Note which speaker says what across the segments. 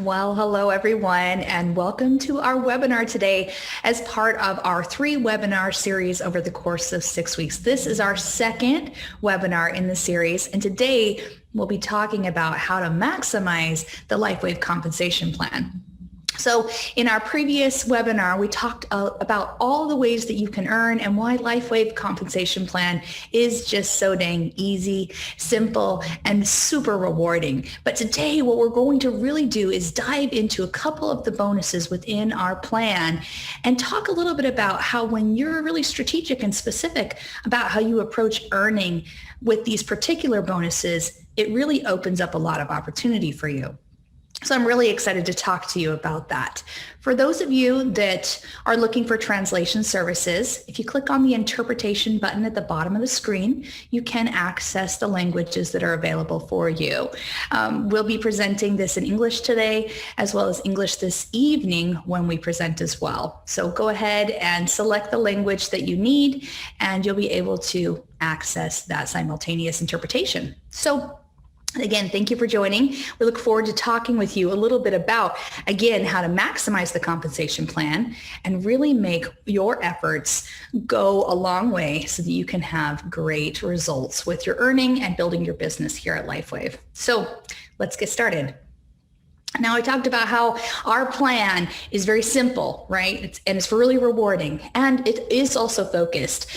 Speaker 1: Well, hello everyone, and welcome to our webinar today as part of our 3-webinar series over the course of 6 weeks. This is our second webinar in the series, and today we'll be talking about how to maximize the LifeWave compensation plan. So in our previous webinar, we talked about all the ways that you can earn and why LifeWave compensation plan is just so dang easy, simple, and super rewarding. But today, what we're going to really do is dive into a couple of the bonuses within our plan and talk a little bit about how when you're really strategic and specific about how you approach earning with these particular bonuses, it really opens up a lot of opportunity for you. So I'm really excited to talk to you about that. For those of you that are looking for translation services, if you click on the interpretation button at the bottom of the screen, you can access the languages that are available for you. We'll be presenting this in English today, as well as English this evening when we present as well. So go ahead and select the language that you need, and you'll be able to access that simultaneous interpretation. So again, thank you for joining. We look forward to talking with you a little bit about, again, how to maximize the compensation plan and really make your efforts go a long way so that you can have great results with your earning and building your business here at LifeWave. So let's get started. Now, I talked about how our plan is very simple, right? It's really rewarding, and it is also focused.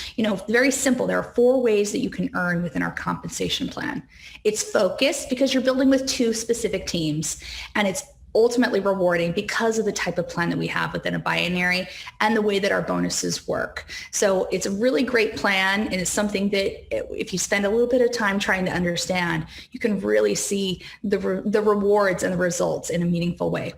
Speaker 1: Very simple. There are 4 ways that you can earn within our compensation plan. It's focused because you're building with 2 specific teams, and it's ultimately rewarding because of the type of plan that we have within a binary and the way that our bonuses work. So it's a really great plan, and it's something that if you spend a little bit of time trying to understand, you can really see the rewards and the results in a meaningful way.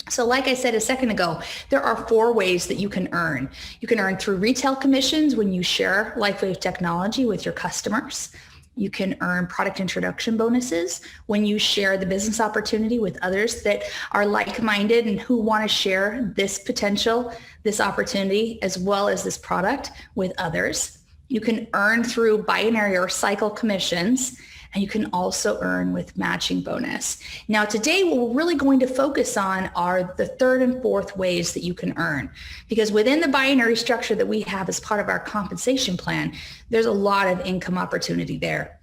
Speaker 1: So like I said a second ago, there are 4 ways that you can earn. You can earn through retail commissions when you share LifeWave technology with your customers. You can earn product introduction bonuses when you share the business opportunity with others that are like-minded and who want to share this potential, this opportunity, as well as this product with others. You can earn through binary or cycle commissions, and you can also earn with matching bonus. Now today, what we're really going to focus on are the 3rd and 4th ways that you can earn, because within the binary structure that we have as part of our compensation plan, there's a lot of income opportunity there.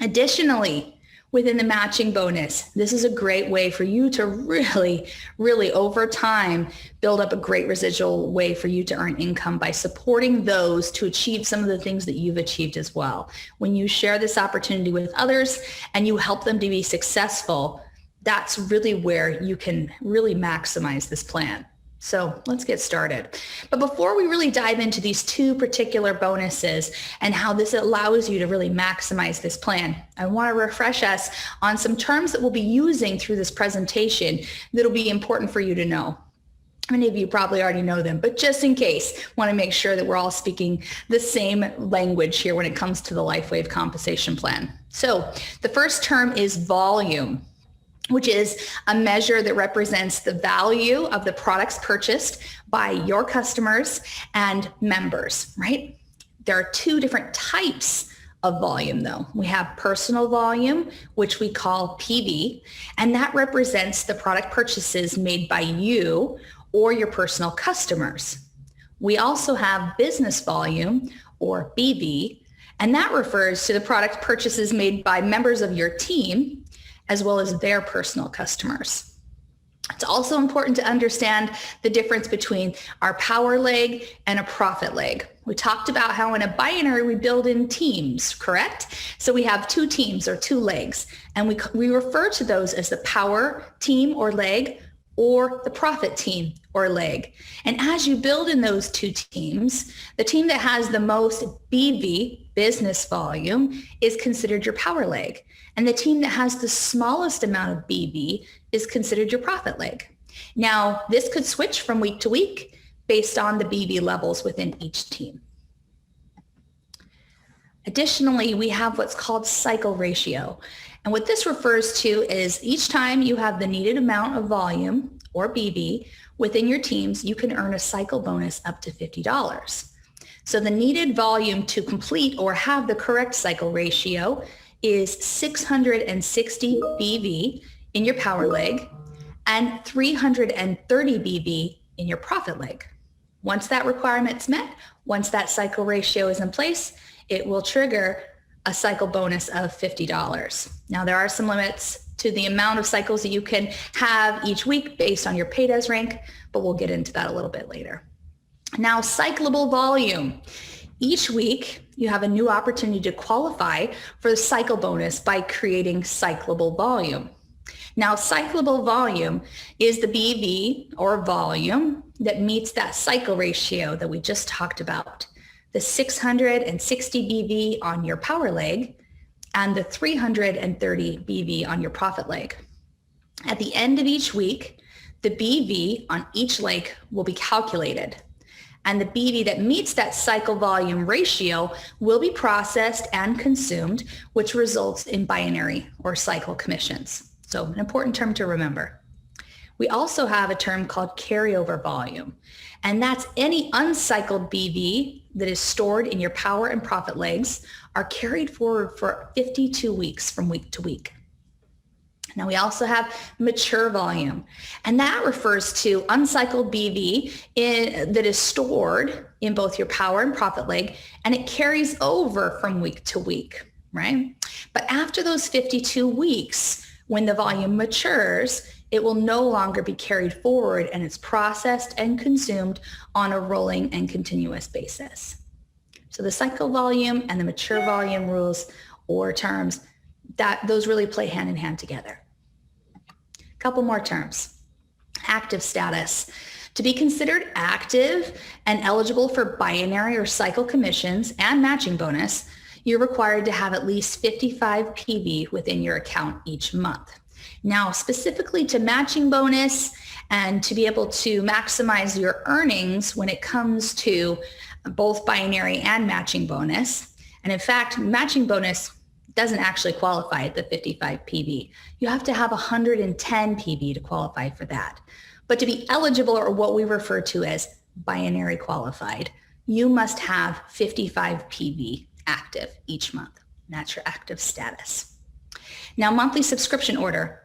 Speaker 1: Additionally, within the matching bonus, this is a great way for you to really over time build up a great residual way for you to earn income by supporting those to achieve some of the things that you've achieved as well. When you share this opportunity with others and you help them to be successful, that's really where you can really maximize this plan. So let's get started. But before we really dive into these 2 particular bonuses and how this allows you to really maximize this plan, I want to refresh us on some terms that we'll be using through this presentation that'll be important for you to know. Many of you probably already know them, but just in case, want to make sure that we're all speaking the same language here when it comes to the LifeWave compensation plan. So the first term is volume, which is a measure that represents the value of the products purchased by your customers and members, right? There are 2 different types of volume though. We have personal volume, which we call PV, and that represents the product purchases made by you or your personal customers. We also have business volume, or BV, and that refers to the product purchases made by members of your team as well as their personal customers. It's also important to understand the difference between our power leg and a profit leg. We talked about how in a binary we build in teams, correct? So we have 2 teams or 2 legs, and we refer to those as the power team or leg or the profit team or leg. And as you build in those 2 teams, the team that has the most BV, business volume, is considered your power leg. And the team that has the smallest amount of BV is considered your profit leg. Now, this could switch from week to week based on the BV levels within each team. Additionally, we have what's called cycle ratio. And what this refers to is each time you have the needed amount of volume, or BV, within your teams, you can earn a cycle bonus up to $50. So the needed volume to complete or have the correct cycle ratio is 660 BV in your power leg and 330 BV in your profit leg. Once that requirement's met, once that cycle ratio is in place, it will trigger a cycle bonus of $50. Now, there are some limits to the amount of cycles that you can have each week based on your paid as rank, but we'll get into that a little bit later. Now, cyclable volume. Each week, you have a new opportunity to qualify for the cycle bonus by creating cyclable volume. Now, cyclable volume is the BV or volume that meets that cycle ratio that we just talked about. The 660 BV on your power leg and the 330 BV on your profit leg. At the end of each week, the BV on each leg will be calculated, and the BV that meets that cycle volume ratio will be processed and consumed, which results in binary or cycle commissions. So an important term to remember. We also have a term called carryover volume, and that's any uncycled BV that is stored in your power and profit legs are carried forward for 52 weeks from week to week. Now, we also have mature volume, and that refers to uncycled BV that is stored in both your power and profit leg, and it carries over from week to week, right? But after those 52 weeks, when the volume matures, it will no longer be carried forward, and it's processed and consumed on a rolling and continuous basis. So the cycle volume and the mature volume rules or terms, those really play hand in hand together. A couple more terms. Active status. To be considered active and eligible for binary or cycle commissions and matching bonus, you're required to have at least 55 PV within your account each month. Now, specifically to matching bonus and to be able to maximize your earnings when it comes to both binary and matching bonus, and in fact, matching bonus doesn't actually qualify at the 55 PV. You have to have 110 PV to qualify for that. But to be eligible, or what we refer to as binary qualified, you must have 55 PV active each month. And that's your active status. Now, monthly subscription order.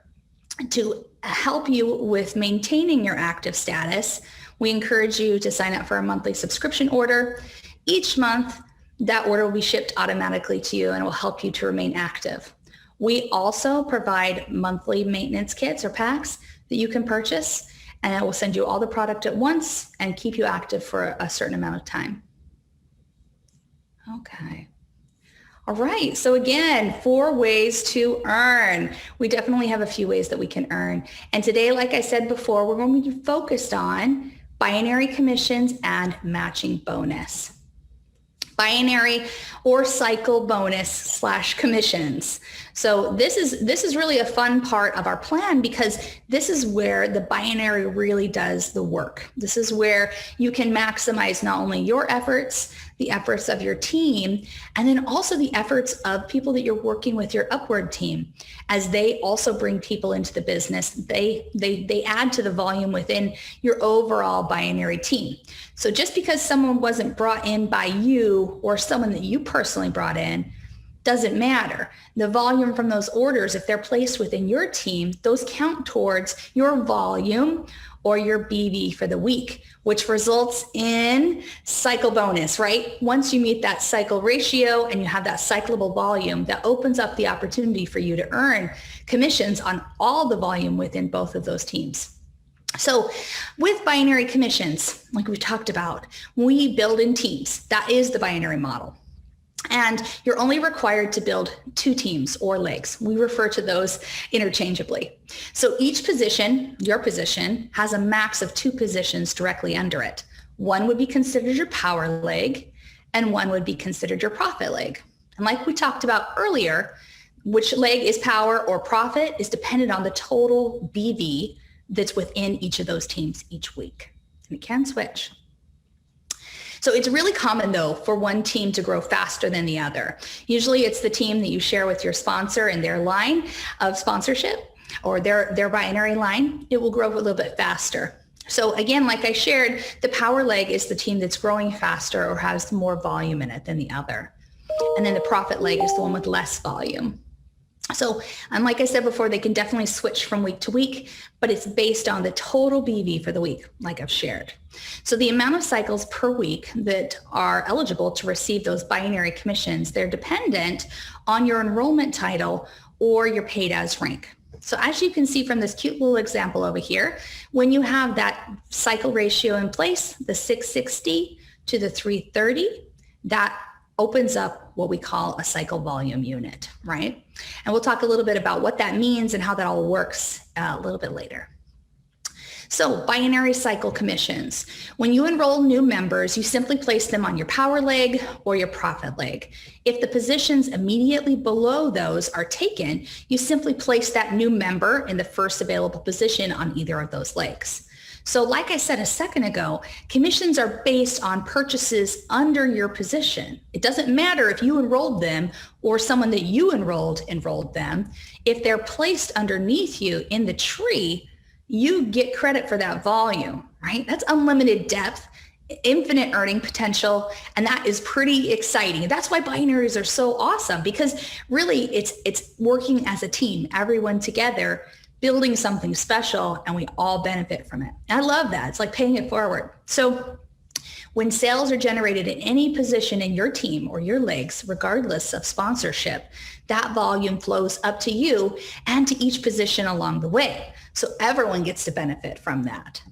Speaker 1: To help you with maintaining your active status, we encourage you to sign up for a monthly subscription order. Each month, that order will be shipped automatically to you and will help you to remain active. We also provide monthly maintenance kits or packs that you can purchase, and it will send you all the product at once and keep you active for a certain amount of time. Okay. All right, so again, 4 ways to earn. We definitely have a few ways that we can earn. And today, like I said before, we're going to be focused on binary commissions and matching bonus. Binary or cycle bonus / commissions. So this is really a fun part of our plan, because this is where the binary really does the work. This is where you can maximize not only your efforts, the efforts of your team, and then also the efforts of people that you're working with, your upward team, as they also bring people into the business. They add to the volume within your overall binary team. So just because someone wasn't brought in by you or someone that you personally brought in doesn't matter. The volume from those orders, if they're placed within your team, those count towards your volume or your BV for the week, which results in cycle bonus, right? Once you meet that cycle ratio and you have that cyclable volume, that opens up the opportunity for you to earn commissions on all the volume within both of those teams. So with binary commissions, like we talked about, we build in teams. That is the binary model. And you're only required to build 2 teams or legs. We refer to those interchangeably. So each position, your position, has a max of 2 positions directly under it. One would be considered your power leg, and one would be considered your profit leg. And like we talked about earlier, which leg is power or profit is dependent on the total BV that's within each of those teams each week. And it can switch. So it's really common, though, for one team to grow faster than the other. Usually it's the team that you share with your sponsor and their line of sponsorship, or their binary line. It will grow a little bit faster. So again, like I shared, the power leg is the team that's growing faster or has more volume in it than the other. And then the profit leg is the one with less volume. So, and like I said before, they can definitely switch from week to week, but it's based on the total BV for the week, like I've shared. So the amount of cycles per week that are eligible to receive those binary commissions, they're dependent on your enrollment title or your paid as rank. So as you can see from this cute little example over here, when you have that cycle ratio in place, the 660 to the 330, that opens up what we call a cycle volume unit, right? And we'll talk a little bit about what that means and how that all works a little bit later. So binary cycle commissions. When you enroll new members, you simply place them on your power leg or your profit leg. If the positions immediately below those are taken, you simply place that new member in the first available position on either of those legs. So like I said a second ago, commissions are based on purchases under your position. It doesn't matter if you enrolled them or someone that you enrolled them. If they're placed underneath you in the tree, you get credit for that volume, right? That's unlimited depth, infinite earning potential, and that is pretty exciting. That's why binaries are so awesome, because really it's working as a team, everyone together, building something special, and we all benefit from it. I love that. It's like paying it forward. So when sales are generated in any position in your team or your legs, regardless of sponsorship, that volume flows up to you and to each position along the way. So everyone gets to benefit from that.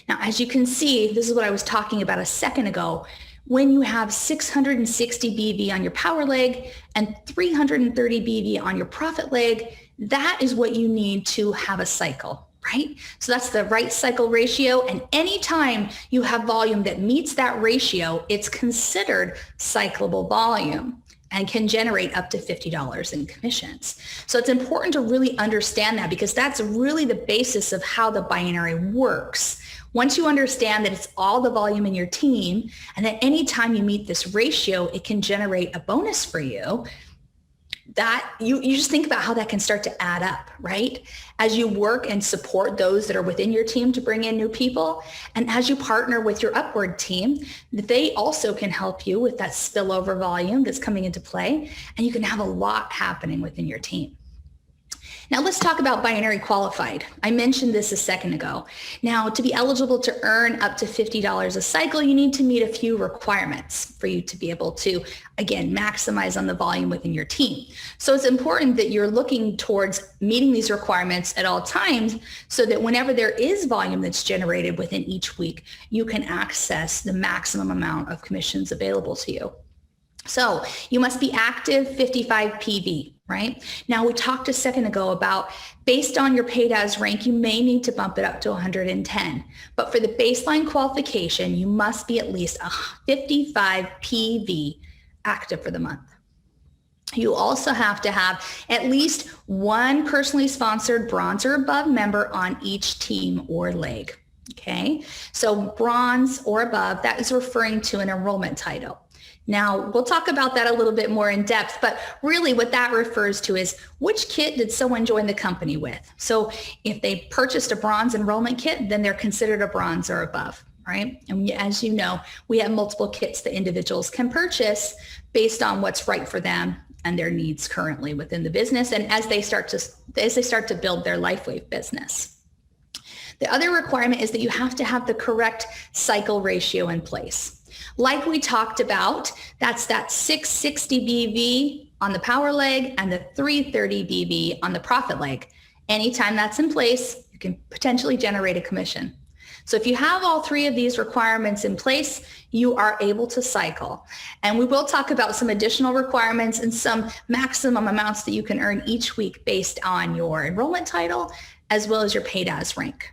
Speaker 1: Now, as you can see, this is what I was talking about a second ago. When you have 660 BV on your power leg and 330 BV on your profit leg, that is what you need to have a cycle, right? So that's the right cycle ratio. And anytime you have volume that meets that ratio, it's considered cyclable volume and can generate up to $50 in commissions. So it's important to really understand that, because that's really the basis of how the binary works. Once you understand that it's all the volume in your team, and that anytime you meet this ratio, it can generate a bonus for you, that you just think about how that can start to add up, right? As you work and support those that are within your team to bring in new people, and as you partner with your upward team, they also can help you with that spillover volume that's coming into play, and you can have a lot happening within your team. Now let's talk about binary qualified. I mentioned this a second ago. Now, to be eligible to earn up to $50 a cycle, you need to meet a few requirements for you to be able to, again, maximize on the volume within your team. So it's important that you're looking towards meeting these requirements at all times, so that whenever there is volume that's generated within each week, you can access the maximum amount of commissions available to you. So you must be active 55 PV, right? Now we talked a second ago about, based on your paid as rank, you may need to bump it up to 110. But for the baseline qualification, you must be at least a 55 PV active for the month. You also have to have at least one personally sponsored bronze or above member on each team or leg. Okay, so bronze or above, that is referring to an enrollment title. Now, we'll talk about that a little bit more in depth, but really what that refers to is, which kit did someone join the company with? So if they purchased a bronze enrollment kit, then they're considered a bronze or above, right? And as you know, we have multiple kits that individuals can purchase based on what's right for them and their needs currently within the business, and as they start to build their LifeWave business. The other requirement is that you have to have the correct cycle ratio in place. Like we talked about, that's that 660 BV on the power leg and the 330 BV on the profit leg. Anytime that's in place, you can potentially generate a commission. So if you have all three of these requirements in place, you are able to cycle. And we will talk about some additional requirements and some maximum amounts that you can earn each week based on your enrollment title, as well as your paid as rank.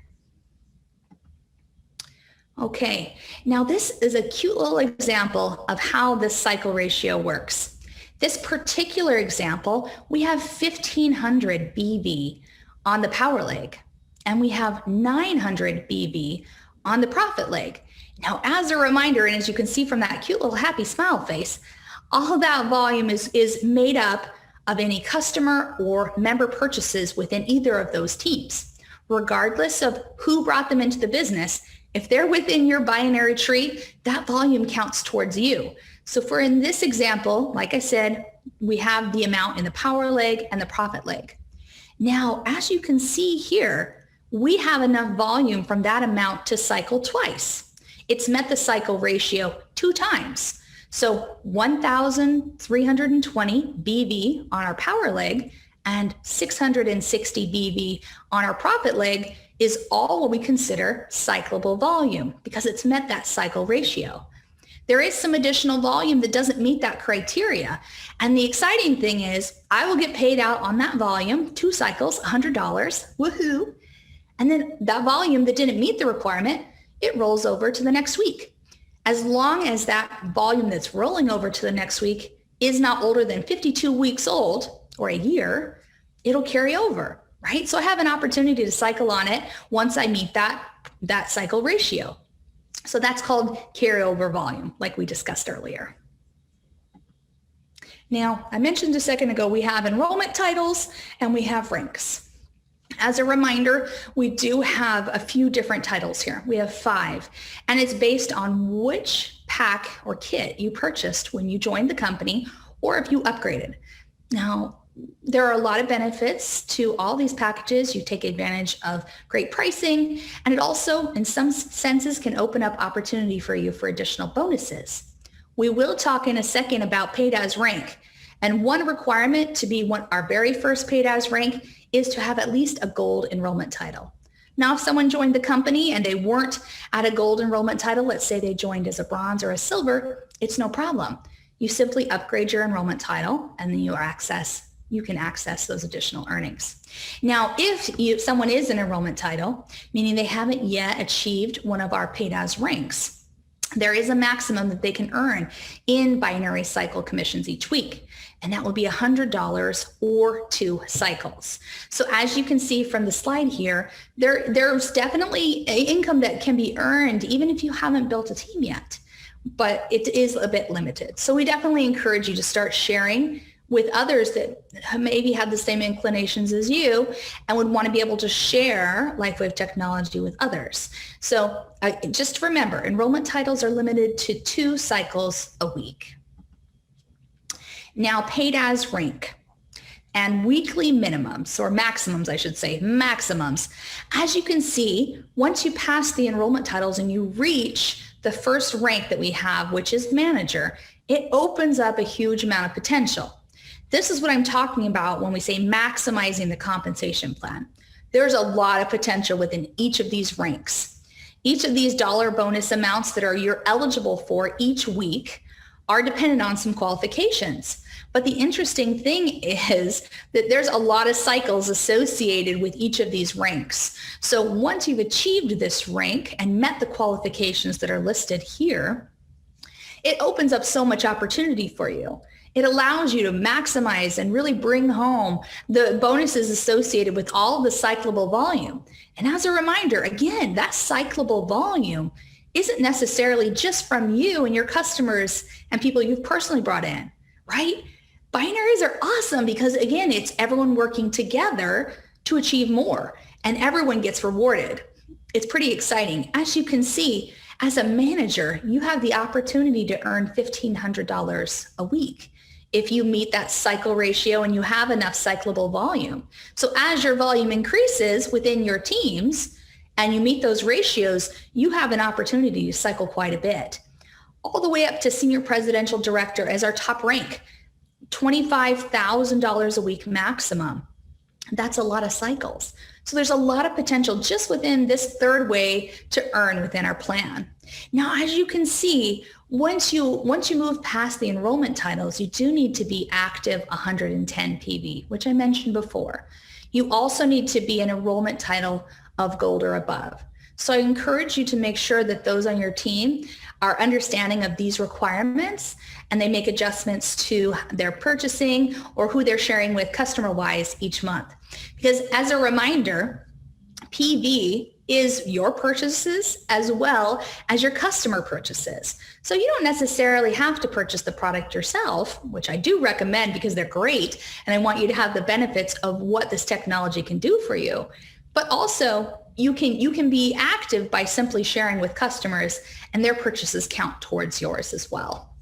Speaker 1: Okay, now this is a cute little example of how this cycle ratio works. This particular example, we have 1500 BV on the power leg, and we have 900 BV on the profit leg. Now, as a reminder, and as you can see from that cute little happy smile face, all of that volume is made up of any customer or member purchases within either of those teams. Regardless of who brought them into the business, if they're within your binary tree, that volume counts towards you. So for in this example, like I said, we have the amount in the power leg and the profit leg. Now, as you can see here, we have enough volume from that amount to cycle twice. It's met the cycle ratio 2 times. So 1,320 BV on our power leg and 660 BV on our profit leg is all what we consider cyclable volume because it's met that cycle ratio. There is some additional volume that doesn't meet that criteria. And the exciting thing is I will get paid out on that volume, 2 cycles, $100, woohoo. And then that volume that didn't meet the requirement, it rolls over to the next week. As long as that volume that's rolling over to the next week is not older than 52 weeks old or a year, it'll carry over, right? So I have an opportunity to cycle on it once I meet that cycle ratio. So that's called carryover volume, like we discussed earlier. Now, I mentioned a second ago, we have enrollment titles and we have ranks. As a reminder, we do have a few different titles here. We have 5, and it's based on which pack or kit you purchased when you joined the company or if you upgraded. Now, there are a lot of benefits to all these packages. You take advantage of great pricing, and it also, in some senses, can open up opportunity for you for additional bonuses. We will talk in a second about paid as rank. And one requirement to be our very first paid as rank is to have at least a gold enrollment title. Now, if someone joined the company and they weren't at a gold enrollment title, let's say they joined as a bronze or a silver, it's no problem. You simply upgrade your enrollment title and then you can access those additional earnings. Now, if someone is an enrollment title, meaning they haven't yet achieved one of our paid as ranks, there is a maximum that they can earn in binary cycle commissions each week, and that will be $100 or 2 cycles. So as you can see from the slide here, there's definitely an income that can be earned even if you haven't built a team yet, but it is a bit limited. So we definitely encourage you to start sharing with others that maybe have the same inclinations as you and would want to be able to share LifeWave technology with others. So just remember, enrollment titles are limited to 2 cycles a week. Now, paid as rank and weekly minimums, or maximums, I should say, maximums. As you can see, once you pass the enrollment titles and you reach the first rank that we have, which is manager, it opens up a huge amount of potential. This is what I'm talking about when we say maximizing the compensation plan. There's a lot of potential within each of these ranks. Each of these dollar bonus amounts that you're eligible for each week are dependent on some qualifications. But the interesting thing is that there's a lot of cycles associated with each of these ranks. So once you've achieved this rank and met the qualifications that are listed here, it opens up so much opportunity for you. It allows you to maximize and really bring home the bonuses associated with all of the cyclable volume. And as a reminder, again, that cyclable volume isn't necessarily just from you and your customers and people you've personally brought in, right? Binaries are awesome because, again, it's everyone working together to achieve more and everyone gets rewarded. It's pretty exciting. As you can see, as a manager, you have the opportunity to earn $1,500 a week if you meet that cycle ratio and you have enough cyclable volume. So as your volume increases within your teams and you meet those ratios, you have an opportunity to cycle quite a bit. All the way up to senior presidential director as our top rank, $25,000 a week maximum. That's a lot of cycles. So there's a lot of potential just within this third way to earn within our plan. Now, as you can see, once you move past the enrollment titles, you do need to be active 110 PV, which I mentioned before. You also need to be an enrollment title of gold or above. So I encourage you to make sure that those on your team are understanding of these requirements and they make adjustments to their purchasing or who they're sharing with customer-wise each month. Because as a reminder, PV is your purchases as well as your customer purchases. So you don't necessarily have to purchase the product yourself, which I do recommend because they're great. And I want you to have the benefits of what this technology can do for you. But also you can be active by simply sharing with customers and their purchases count towards yours as well.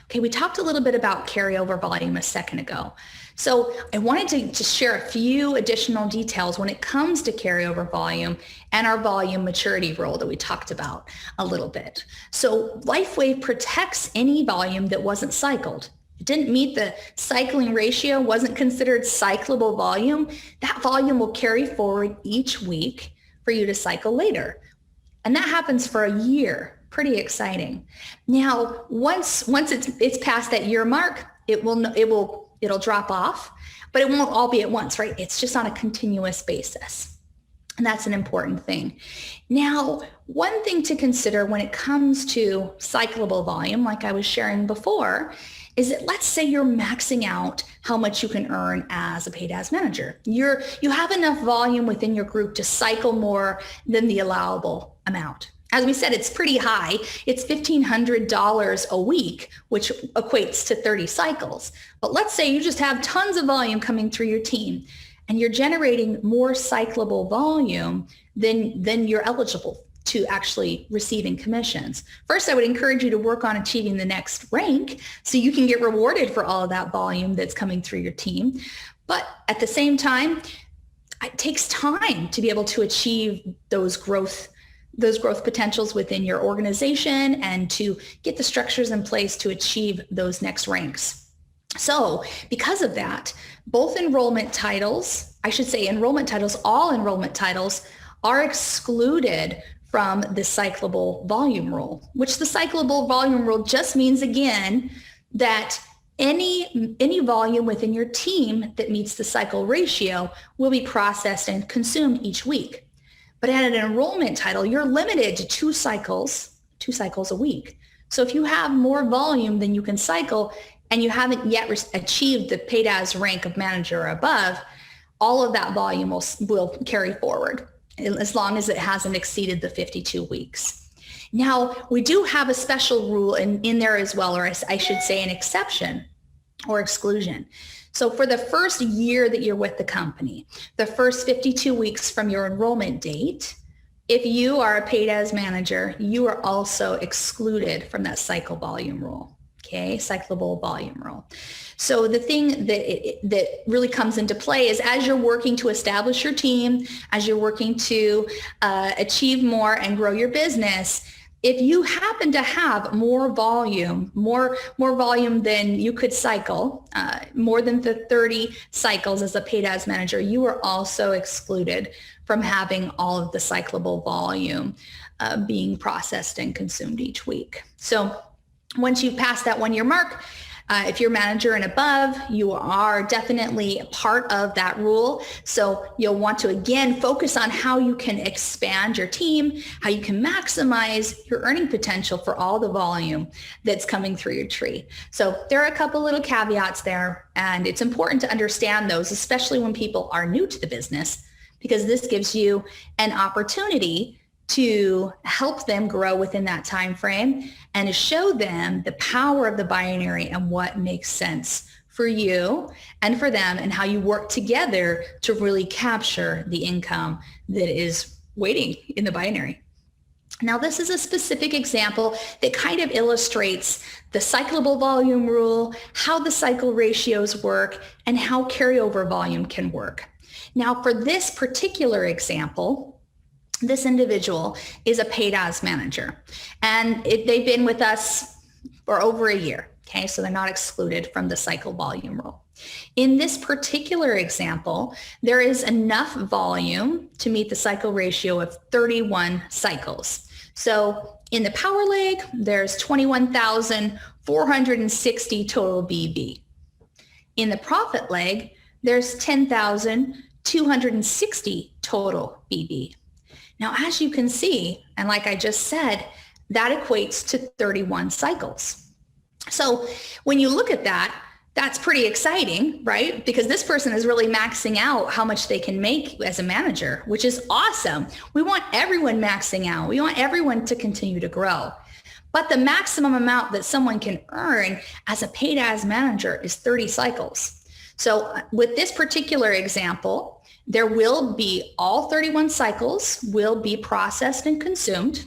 Speaker 1: Okay, we talked a little bit about carryover volume a second ago. So I wanted to just share a few additional details when it comes to carryover volume and our volume maturity rule that we talked about a little bit. So LifeWave protects any volume that wasn't cycled. It didn't meet the cycling ratio, wasn't considered cyclable volume. That volume will carry forward each week for you to cycle later. And that happens for a year. Pretty exciting. Now, once it's past that year mark, it'll drop off, but it won't all be at once, right? It's just on a continuous basis. And that's an important thing. Now, one thing to consider when it comes to cyclable volume, like I was sharing before, is that let's say you're maxing out how much you can earn as a paid ads manager. You have enough volume within your group to cycle more than the allowable amount. As we said, it's pretty high. It's $1,500 a week, which equates to 30 cycles. But let's say you just have tons of volume coming through your team and you're generating more cyclable volume than you're eligible to actually receiving commissions. First, I would encourage you to work on achieving the next rank so you can get rewarded for all of that volume that's coming through your team. But at the same time, it takes time to be able to achieve those growth potentials within your organization and to get the structures in place to achieve those next ranks. So because of that, all enrollment titles are excluded from the cyclable volume rule, which the cyclable volume rule just means, again, that any volume within your team that meets the cycle ratio will be processed and consumed each week. But at an enrollment title, you're limited to two cycles a week. So if you have more volume than you can cycle and you haven't yet achieved the paid as rank of manager or above, all of that volume will carry forward as long as it hasn't exceeded the 52 weeks. Now, we do have a special rule in there as well, or I should say an exception or exclusion. So for the first year that you're with the company, the first 52 weeks from your enrollment date, if you are a paid as manager, you are also excluded from that cycle volume rule. Okay, cyclable volume rule. So the thing that really comes into play is as you're working to establish your team, as you're working to achieve more and grow your business, if you happen to have more volume than you could cycle, more than the 30 cycles as a paid ads manager, you are also excluded from having all of the cyclable volume being processed and consumed each week. So once you pass that 1 year mark, if you're manager and above, you are definitely part of that rule. So you'll want to, again, focus on how you can expand your team, how you can maximize your earning potential for all the volume that's coming through your tree. So there are a couple little caveats there, and it's important to understand those, especially when people are new to the business, because this gives you an opportunity to help them grow within that time frame and to show them the power of the binary and what makes sense for you and for them and how you work together to really capture the income that is waiting in the binary. Now, this is a specific example that kind of illustrates the cyclable volume rule, how the cycle ratios work, and how carryover volume can work. Now, for this particular example, this individual is a paid ads manager, and they've been with us for over a year. Okay, so they're not excluded from the cycle volume rule. In this particular example, there is enough volume to meet the cycle ratio of 31 cycles. So in the power leg, there's 21,460 total BB. In the profit leg, there's 10,260 total BB. Now, as you can see, and like I just said, that equates to 31 cycles. So when you look at that, that's pretty exciting, right? Because this person is really maxing out how much they can make as a manager, which is awesome. We want everyone maxing out. We want everyone to continue to grow. But the maximum amount that someone can earn as a paid ads manager is 30 cycles. So with this particular example, there will be all 31 cycles will be processed and consumed.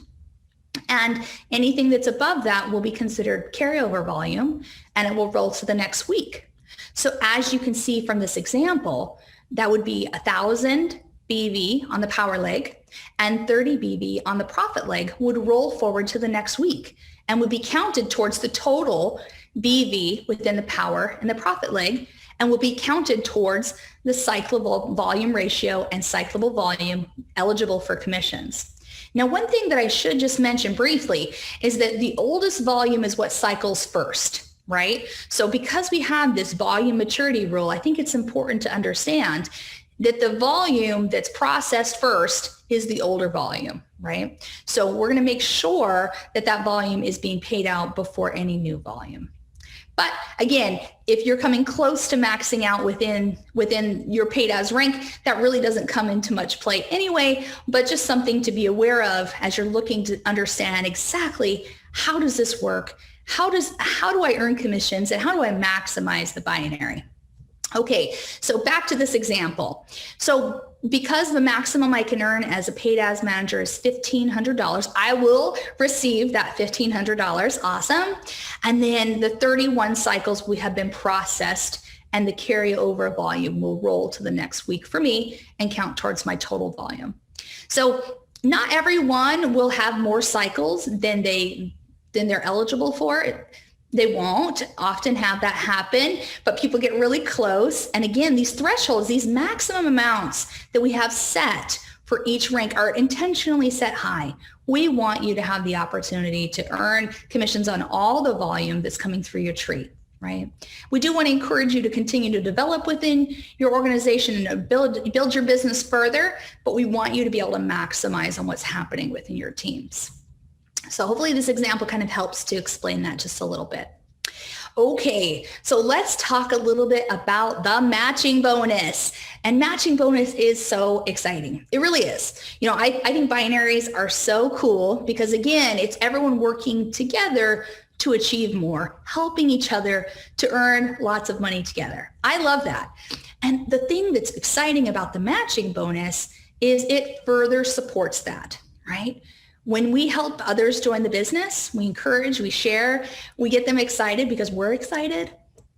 Speaker 1: And anything that's above that will be considered carryover volume, and it will roll to the next week. So as you can see from this example, that would be 1,000 BV on the power leg and 30 BV on the profit leg would roll forward to the next week and would be counted towards the total BV within the power and the profit leg, and will be counted towards the cyclable volume ratio and cyclable volume eligible for commissions. Now, one thing that I should just mention briefly is that the oldest volume is what cycles first, right? So because we have this volume maturity rule, I think it's important to understand that the volume that's processed first is the older volume, right? So we're going to make sure that that volume is being paid out before any new volume. But again, if you're coming close to maxing out within your paid as rank, that really doesn't come into much play anyway, but just something to be aware of as you're looking to understand exactly how does this work? How do I earn commissions, and how do I maximize the binary? Okay, so back to this example. So because the maximum I can earn as a paid as manager is $1,500, I will receive that $1,500. Awesome. And then the 31 cycles we have been processed, and the carryover volume will roll to the next week for me and count towards my total volume. So not everyone will have more cycles than they're eligible for. They won't often have that happen, but people get really close. And again, these thresholds, these maximum amounts that we have set for each rank are intentionally set high. We want you to have the opportunity to earn commissions on all the volume that's coming through your tree, right? We do want to encourage you to continue to develop within your organization and build your business further, but we want you to be able to maximize on what's happening within your teams. So hopefully this example kind of helps to explain that just a little bit. Okay, so let's talk a little bit about the matching bonus. And matching bonus is so exciting. It really is. You know, I think binaries are so cool because, again, it's everyone working together to achieve more, helping each other to earn lots of money together. I love that. And the thing that's exciting about the matching bonus is it further supports that, right? When we help others join the business, we encourage, we share, we get them excited because we're excited.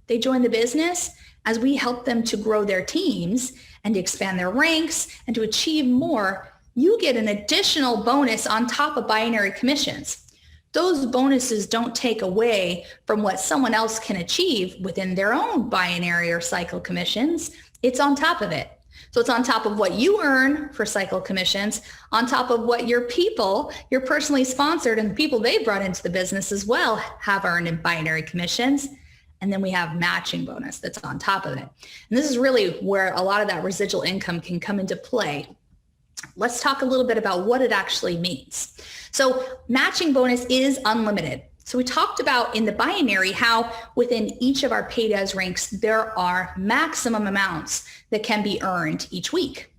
Speaker 1: They join the business as we help them to grow their teams and to expand their ranks and to achieve more. You get an additional bonus on top of binary commissions. Those bonuses don't take away from what someone else can achieve within their own binary or cycle commissions. It's on top of it. So it's on top of what you earn for cycle commissions, on top of what your people, your personally sponsored, and the people they brought into the business as well have earned in binary commissions. And then we have matching bonus that's on top of it. And this is really where a lot of that residual income can come into play. Let's talk a little bit about what it actually means. So matching bonus is unlimited. So we talked about in the binary how within each of our paid as ranks, there are maximum amounts that can be earned each week.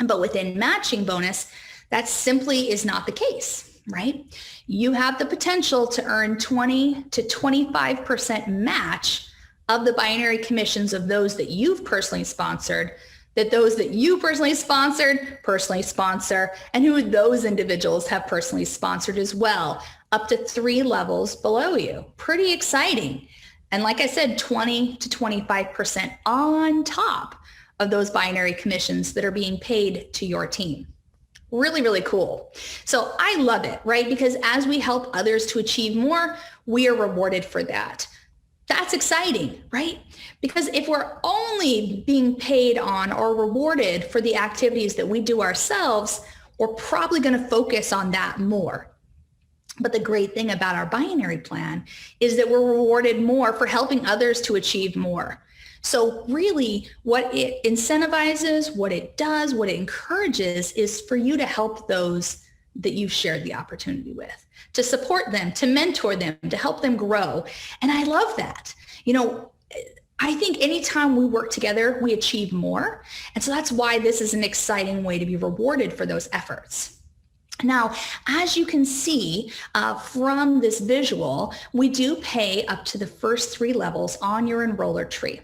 Speaker 1: But within matching bonus, that simply is not the case, right? You have the potential to earn 20 to 25% match of the binary commissions of those that you've personally sponsored, that those that you personally sponsor, and who those individuals have personally sponsored as well, up to 3 levels below you. Pretty exciting. And like I said, 20 to 25% on top of those binary commissions that are being paid to your team. Really, really cool. So I love it, right? Because as we help others to achieve more, we are rewarded for that. That's exciting, right? Because if we're only being paid on or rewarded for the activities that we do ourselves, we're probably going to focus on that more. But the great thing about our binary plan is that we're rewarded more for helping others to achieve more. So really what it incentivizes, what it does, what it encourages is for you to help those that you've shared the opportunity with, to support them, to mentor them, to help them grow. And I love that. You know, I think anytime we work together, we achieve more. And so that's why this is an exciting way to be rewarded for those efforts. Now, as you can see from this visual, we do pay up to the first 3 levels on your enroller tree.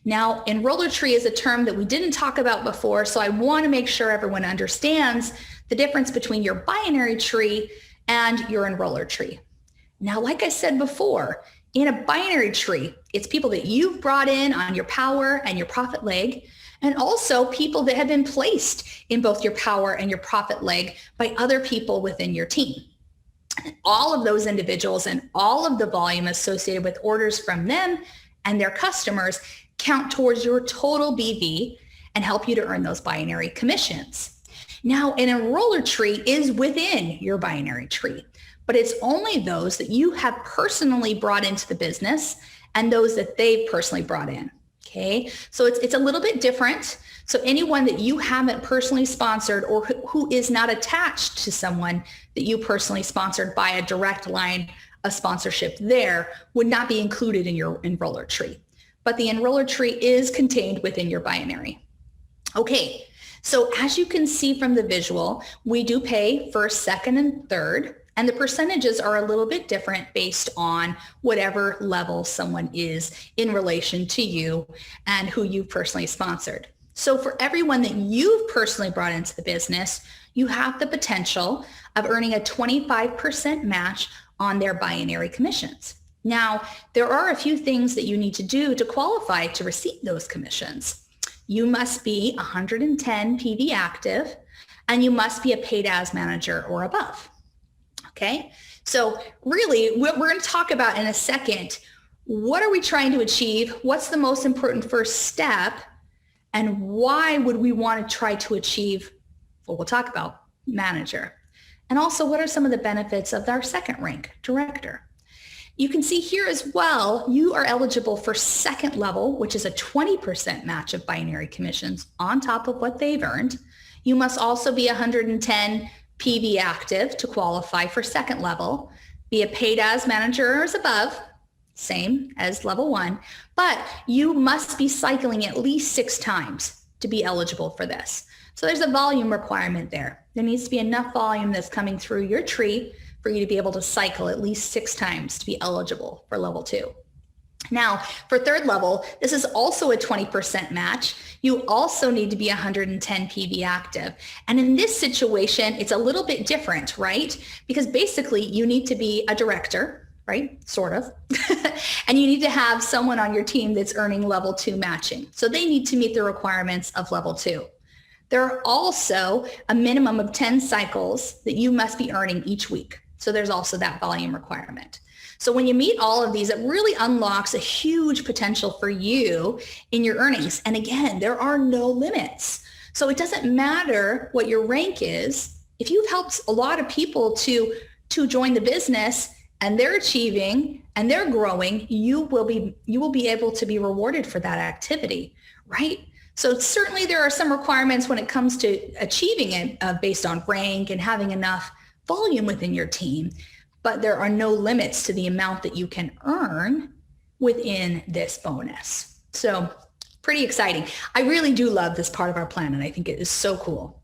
Speaker 1: Now, enroller tree is a term that we didn't talk about before, so I want to make sure everyone understands the difference between your binary tree and your enroller tree. Now, like I said before, in a binary tree, it's people that you've brought in on your power and your profit leg, and also people that have been placed in both your power and your profit leg by other people within your team. All of those individuals and all of the volume associated with orders from them and their customers count towards your total BV and help you to earn those binary commissions. Now, an enroller tree is within your binary tree, but it's only those that you have personally brought into the business and those that they've personally brought in. Okay, so it's a little bit different. So anyone that you haven't personally sponsored or who is not attached to someone that you personally sponsored by a direct line of sponsorship there would not be included in your enroller tree. But the enroller tree is contained within your binary. Okay, so as you can see from the visual, we do pay first, second, and third. And the percentages are a little bit different based on whatever level someone is in relation to you and who you've personally sponsored. So for everyone that you've personally brought into the business, you have the potential of earning a 25% match on their binary commissions. Now, there are a few things that you need to do to qualify to receive those commissions. You must be 110 PV active, and you must be a paid as manager or above. Okay, so really what we're going to talk about in a second, what are we trying to achieve? What's the most important first step? And why would we want to try to achieve what we'll talk about, manager? And also, what are some of the benefits of our second rank, director? You can see here as well, you are eligible for second level, which is a 20% match of binary commissions on top of what they've earned. You must also be 110 PV active to qualify for second level, be a paid as manager or as above, same as level 1, but you must be cycling at least 6 times to be eligible for this. So there's a volume requirement there. There needs to be enough volume that's coming through your tree for you to be able to cycle at least 6 times to be eligible for level 2. Now, for third level, this is also a 20% match. You also need to be 110 PV active. And in this situation, it's a little bit different, right? Because basically you need to be a director, right? Sort of. And you need to have someone on your team that's earning level 2 matching. So they need to meet the requirements of level 2. There are also a minimum of 10 cycles that you must be earning each week. So there's also that volume requirement. So when you meet all of these, it really unlocks a huge potential for you in your earnings. And again, there are no limits. So it doesn't matter what your rank is. If you've helped a lot of people to join the business and they're achieving and they're growing, you will be able to be rewarded for that activity, right? So certainly there are some requirements when it comes to achieving it based on rank and having enough volume within your team. But there are no limits to the amount that you can earn within this bonus. So pretty exciting. I really do love this part of our plan, and I think it is so cool.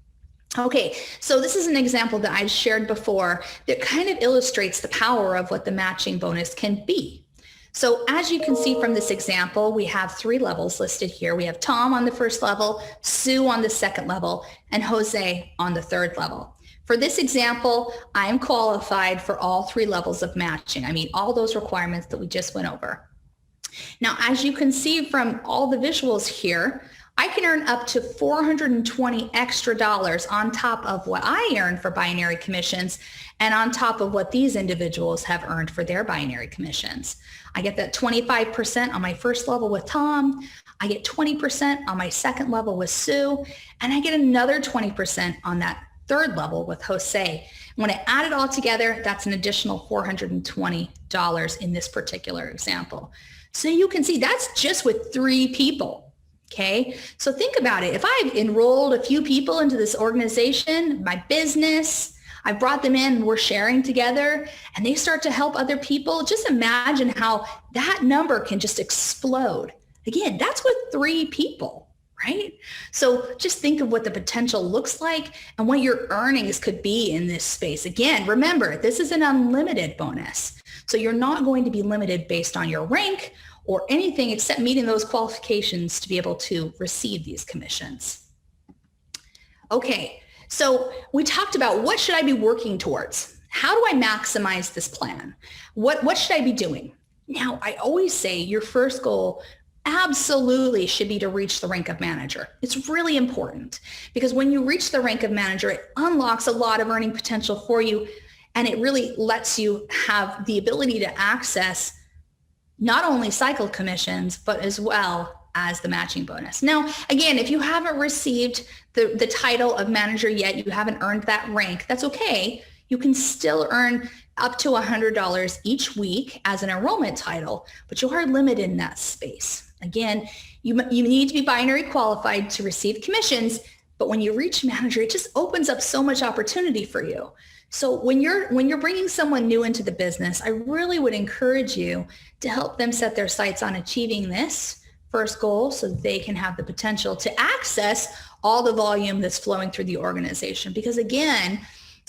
Speaker 1: Okay, so this is an example that I've shared before that kind of illustrates the power of what the matching bonus can be. So as you can see from this example, we have 3 levels listed here. We have Tom on the first level, Sue on the second level, and Jose on the third level. For this example, I am qualified for all 3 levels of matching. I mean, all those requirements that we just went over. Now, as you can see from all the visuals here, I can earn up to $420 extra on top of what I earn for binary commissions and on top of what these individuals have earned for their binary commissions. I get that 25% on my first level with Tom, I get 20% on my second level with Sue, and I get another 20% on that third level with Jose. When I add it all together, that's an additional $420 in this particular example. So you can see that's just with 3 people. Okay, so think about it. If I've enrolled a few people into this organization, my business, I brought them in, we're sharing together, and they start to help other people, just imagine how that number can just explode. Again, that's with 3 people. Right? So just think of what the potential looks like and what your earnings could be in this space. Again, remember, this is an unlimited bonus. So you're not going to be limited based on your rank or anything except meeting those qualifications to be able to receive these commissions. Okay, so we talked about what should I be working towards? how do I maximize this plan? What should I be doing? Now, I always say your first goal absolutely should be to reach the rank of manager. It's really important because when you reach the rank of manager, it unlocks a lot of earning potential for you, and it really lets you have the ability to access not only cycle commissions, but as well as the matching bonus. Now, again, if you haven't received the title of manager yet, you haven't earned that rank, that's okay. You can still earn up to $100 each week as an enrollment title, but you are limited in that space. Again, you need to be binary qualified to receive commissions, but when you reach manager, it just opens up so much opportunity for you. So when you're bringing someone new into the business, I really would encourage you to help them set their sights on achieving this first goal so they can have the potential to access all the volume that's flowing through the organization. Because again,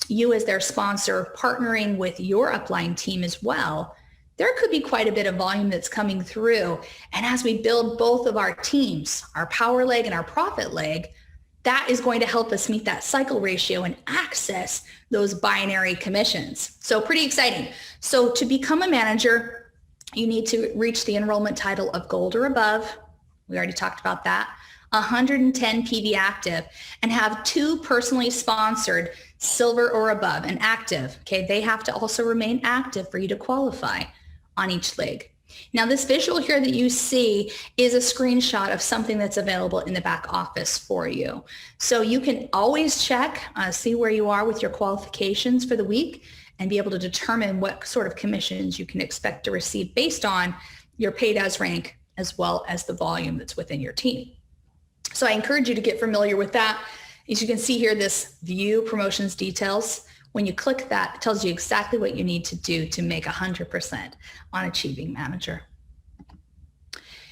Speaker 1: you as their sponsor partnering with your upline team as well, there could be quite a bit of volume that's coming through. And as we build both of our teams, our power leg and our profit leg, that is going to help us meet that cycle ratio and access those binary commissions. So pretty exciting. So to become a manager, you need to reach the enrollment title of gold or above. We already talked about that. 110 PV active and have 2 personally sponsored silver or above and active. Okay, they have to also remain active for you to qualify on each leg. Now, this visual here that you see is a screenshot of something that's available in the back office for you. So you can always check, see where you are with your qualifications for the week and be able to determine what sort of commissions you can expect to receive based on your paid as rank as well as the volume that's within your team. So I encourage you to get familiar with that. As you can see here, this view promotions details. When you click that, it tells you exactly what you need to do to make 100% on achieving manager.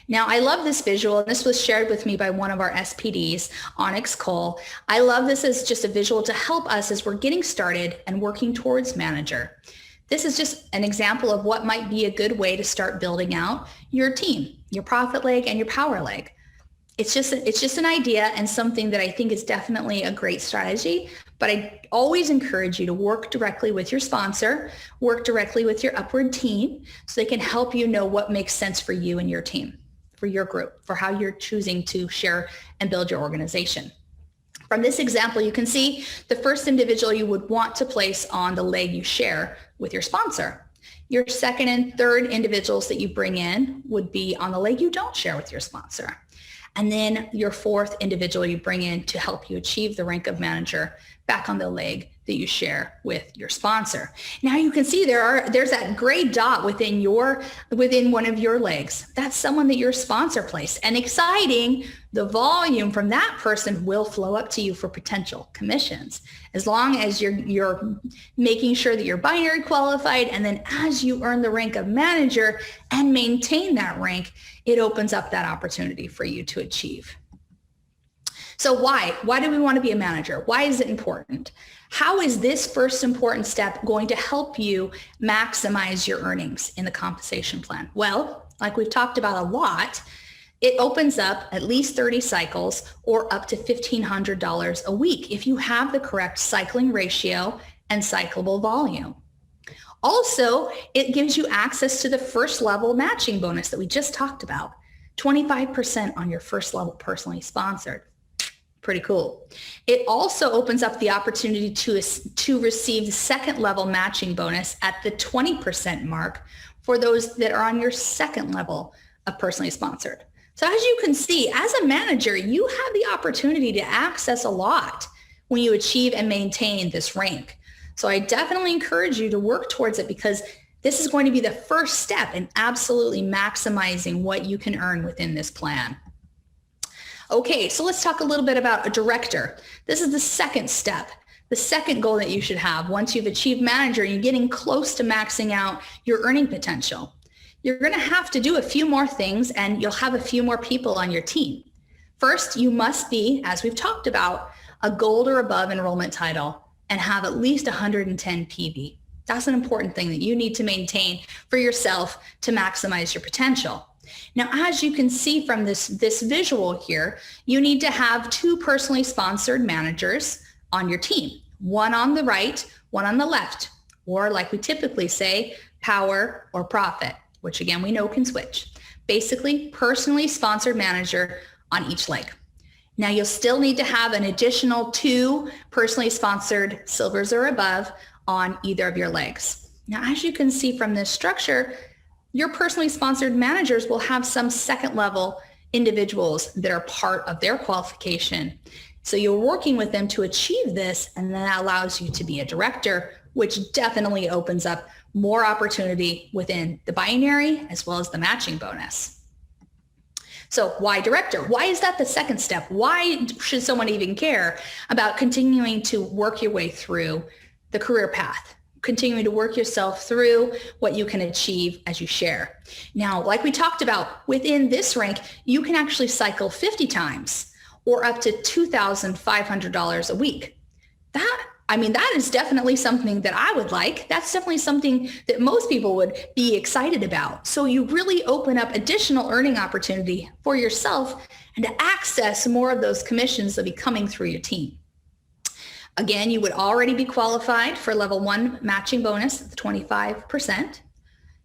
Speaker 1: Now, I love this visual, and this was shared with me by one of our SPDs, Onyx Cole. I love this as just a visual to help us as we're getting started and working towards manager. This is just an example of what might be a good way to start building out your team, your profit leg and your power leg. It's just an idea and something that I think is definitely a great strategy, but I always encourage you to work directly with your sponsor, work directly with your upward team so they can help you know what makes sense for you and your team, for your group, for how you're choosing to share and build your organization. From this example, you can see the first individual you would want to place on the leg you share with your sponsor. Your second and third individuals that you bring in would be on the leg you don't share with your sponsor. And then your fourth individual you bring in to help you achieve the rank of manager back on the leg that you share with your sponsor. Now you can see there's that gray dot within one of your legs. That's someone that your sponsor placed. And exciting, the volume from that person will flow up to you for potential commissions. As long as you're making sure that you're binary qualified, and then as you earn the rank of manager and maintain that rank, it opens up that opportunity for you to achieve. So why? Why do we want to be a manager? Why is it important? How is this first important step going to help you maximize your earnings in the compensation plan? Well, like we've talked about a lot, it opens up at least 30 cycles or up to $1,500 a week if you have the correct cycling ratio and cyclable volume. Also, it gives you access to the first level matching bonus that we just talked about, 25% on your first level personally sponsored. Pretty cool. It also opens up the opportunity to receive the second level matching bonus at the 20% mark for those that are on your second level of personally sponsored. So as you can see, as a manager, you have the opportunity to access a lot when you achieve and maintain this rank. So I definitely encourage you to work towards it because this is going to be the first step in absolutely maximizing what you can earn within this plan. Okay, so let's talk a little bit about a director. This is the second step, the second goal that you should have once you've achieved manager and you're getting close to maxing out your earning potential. You're going to have to do a few more things and you'll have a few more people on your team. First, you must be, as we've talked about, a gold or above enrollment title and have at least 110 PV. That's an important thing that you need to maintain for yourself to maximize your potential. Now, as you can see from this visual here, you need to have 2 personally sponsored managers on your team, one on the right, one on the left. or like we typically say, power or profit, which again, we know can switch. Basically, personally sponsored manager on each leg. Now you'll still need to have an additional 2 personally sponsored silvers or above on either of your legs. Now, as you can see from this structure, your personally sponsored managers will have some second level individuals that are part of their qualification. So you're working with them to achieve this, and then that allows you to be a director, which definitely opens up more opportunity within the binary as well as the matching bonus. So why director? Why is that the second step? Why should someone even care about continuing to work your way through the career path, continuing to work yourself through what you can achieve as you share? Now, like we talked about, within this rank, you can actually cycle 50 times or up to $2,500 a week. That is definitely something that I would like. That's definitely something that most people would be excited about. So you really open up additional earning opportunity for yourself and to access more of those commissions that'll be coming through your team. Again, you would already be qualified for level 1 matching bonus, 25%.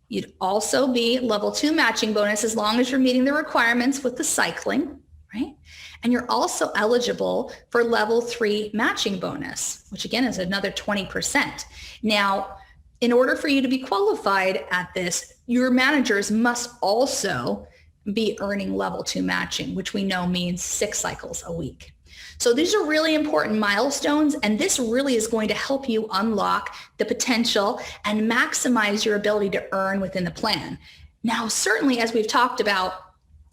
Speaker 1: You'd also be level 2 matching bonus as long as you're meeting the requirements with the cycling, right? And you're also eligible for level 3 matching bonus, which again is another 20%. Now, in order for you to be qualified at this, your managers must also be earning level 2 matching, which we know means 6 cycles a week. So these are really important milestones, and this really is going to help you unlock the potential and maximize your ability to earn within the plan. Now, certainly, as we've talked about,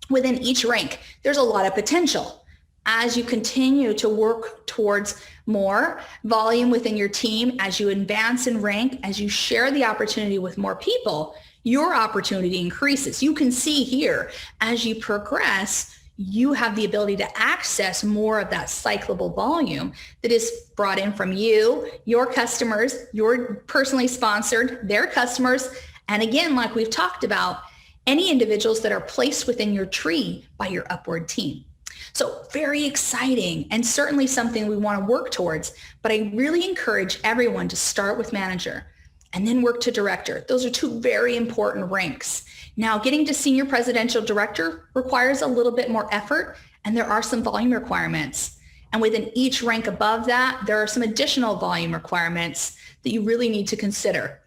Speaker 1: within each rank, there's a lot of potential. As you continue to work towards more volume within your team, as you advance in rank, as you share the opportunity with more people, your opportunity increases. You can see here, as you progress, you have the ability to access more of that cyclable volume that is brought in from you, your customers, your personally sponsored, their customers, and again, like we've talked about, any individuals that are placed within your tree by your upward team. So very exciting, and certainly something we want to work towards, but I really encourage everyone to start with manager and then work to director. Those are 2 very important ranks. Now, getting to senior presidential director requires a little bit more effort, and there are some volume requirements. And within each rank above that, there are some additional volume requirements that you really need to consider.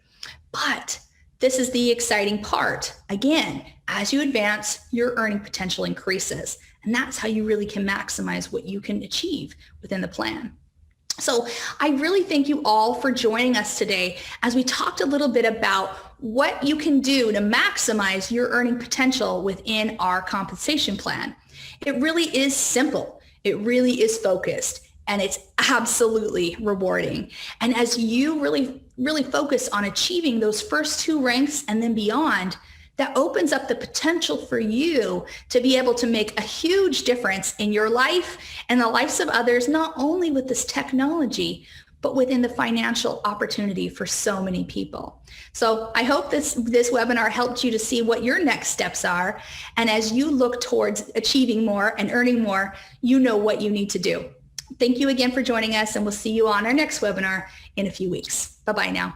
Speaker 1: But this is the exciting part. Again, as you advance, your earning potential increases. And that's how you really can maximize what you can achieve within the plan. So I really thank you all for joining us today as we talked a little bit about what you can do to maximize your earning potential within our compensation plan. It really is simple. It really is focused, and it's absolutely rewarding. And as you really focus on achieving those first 2 ranks and then beyond, that opens up the potential for you to be able to make a huge difference in your life and the lives of others, not only with this technology, but within the financial opportunity for so many people. So I hope this webinar helped you to see what your next steps are. And as you look towards achieving more and earning more, you know what you need to do. Thank you again for joining us, and we'll see you on our next webinar in a few weeks. Bye-bye now.